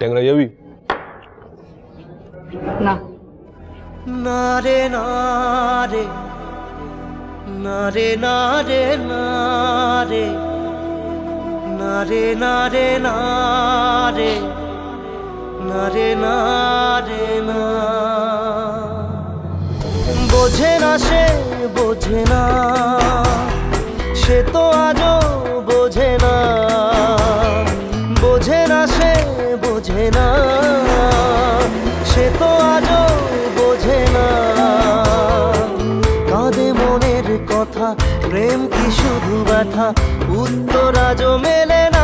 চ্যাংড়া যাবি? না। না রে না রে, না রে না রে, না রে, না রে না রে, না রে, না রে না রে না। বোঝে না সে, বোঝে না সে তো আজও বোঝে না, বোঝে না সে, বোঝে না সে তো আজও বোঝে না। কাঁদে মনের কথা, প্রেম কি শুধু ব্যথা, উত্তর আজও মেলে না।